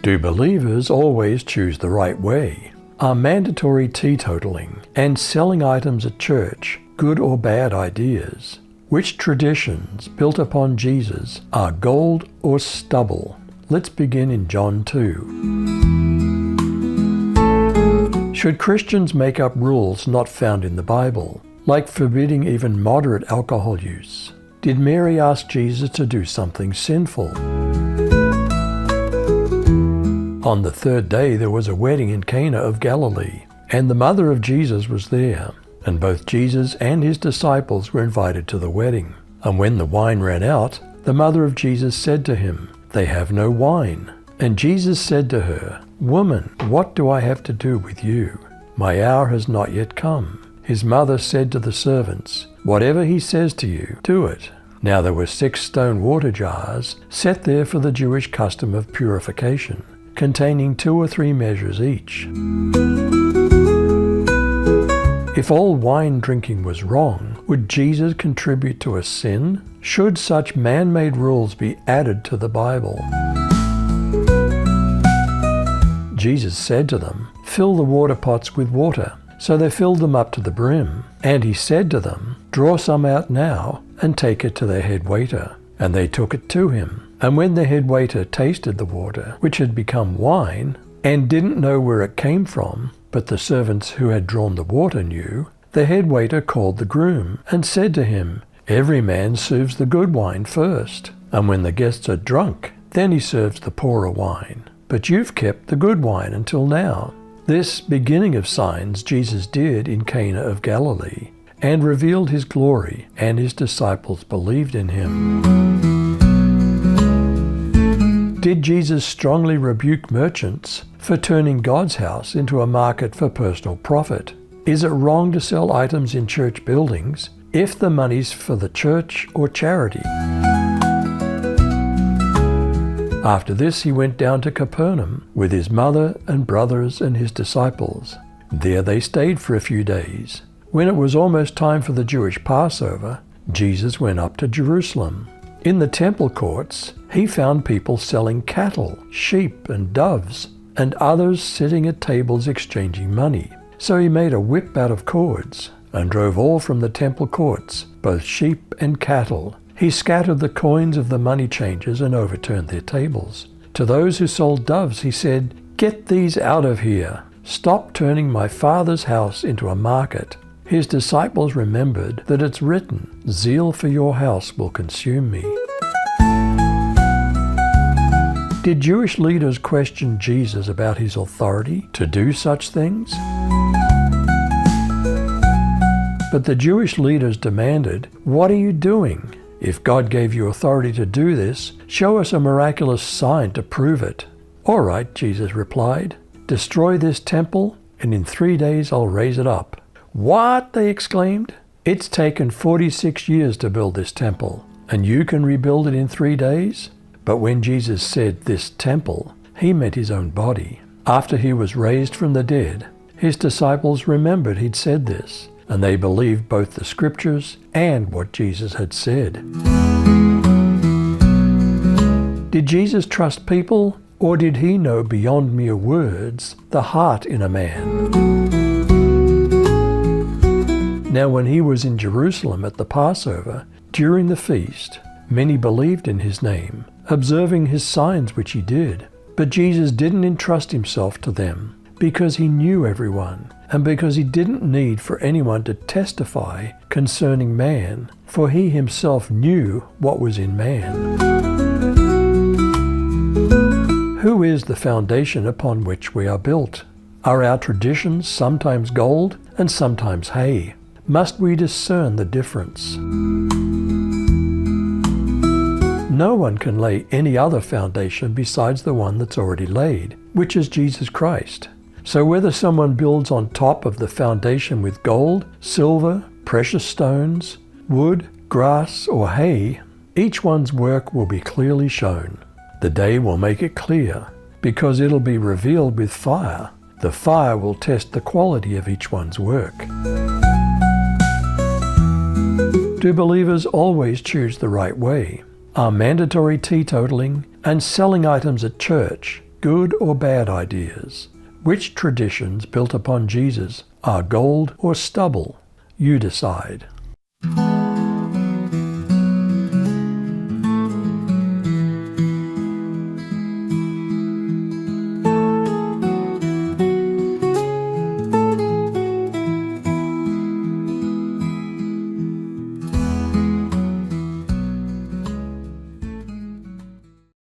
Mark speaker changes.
Speaker 1: Do believers always choose the right way? Are mandatory teetotaling and selling items at church good or bad ideas? Which traditions built upon Jesus are gold or stubble? Let's begin in John 2. Should Christians make up rules not found in the Bible, like forbidding even moderate alcohol use? Did Mary ask Jesus to do something sinful? On the third day there was a wedding in Cana of Galilee, and the mother of Jesus was there, and both Jesus and his disciples were invited to the wedding. And when the wine ran out, the mother of Jesus said to him, "They have no wine." And Jesus said to her, "Woman, what do I have to do with you? My hour has not yet come." His mother said to the servants, "Whatever he says to you, do it." Now there were 6 stone water jars set there for the Jewish custom of purification, containing 2 or 3 measures each. If all wine drinking was wrong, would Jesus contribute to a sin? Should such man-made rules be added to the Bible? Jesus said to them, "Fill the water pots with water." So they filled them up to the brim. And he said to them, "Draw some out now and take it to their head waiter." And they took it to him. And when the head waiter tasted the water, which had become wine, and didn't know where it came from, but the servants who had drawn the water knew, the head waiter called the groom and said to him, "Every man serves the good wine first, and when the guests are drunk, then he serves the poorer wine. But you've kept the good wine until now." This beginning of signs Jesus did in Cana of Galilee, and revealed his glory, and his disciples believed in him. Did Jesus strongly rebuke merchants for turning God's house into a market for personal profit? Is it wrong to sell items in church buildings if the money's for the church or charity? After this he went down to Capernaum with his mother and brothers and his disciples. There they stayed for a few days. When it was almost time for the Jewish Passover, Jesus went up to Jerusalem. In the temple courts, he found people selling cattle, sheep, and doves, and others sitting at tables exchanging money. So he made a whip out of cords and drove all from the temple courts, both sheep and cattle. He scattered the coins of the money changers and overturned their tables. To those who sold doves he said, "Get these out of here. Stop turning my Father's house into a market." His disciples remembered that it's written, "Zeal for your house will consume me." Did Jewish leaders question Jesus about his authority to do such things? But the Jewish leaders demanded, "What are you doing? If God gave you authority to do this, show us a miraculous sign to prove it." "All right," Jesus replied, "destroy this temple, and in 3 days I'll raise it up." "What?" they exclaimed. "It's taken 46 years to build this temple, and you can rebuild it in 3 days?" But when Jesus said this temple, he meant his own body. After he was raised from the dead, his disciples remembered he'd said this, and they believed both the scriptures and what Jesus had said. Did Jesus trust people, or did he know beyond mere words the heart in a man? Now when he was in Jerusalem at the Passover, during the feast, many believed in his name, observing his signs which he did. But Jesus didn't entrust himself to them, because he knew everyone, and because he didn't need for anyone to testify concerning man, for he himself knew what was in man. Who is the foundation upon which we are built? Are our traditions sometimes gold and sometimes hay? Must we discern the difference? No one can lay any other foundation besides the one that's already laid, which is Jesus Christ. So whether someone builds on top of the foundation with gold, silver, precious stones, wood, grass, or hay, each one's work will be clearly shown. The day will make it clear, because it'll be revealed with fire. The fire will test the quality of each one's work. Do believers always choose the right way? Are mandatory teetotaling and selling items at church good or bad ideas? Which traditions built upon Jesus are gold or stubble? You decide.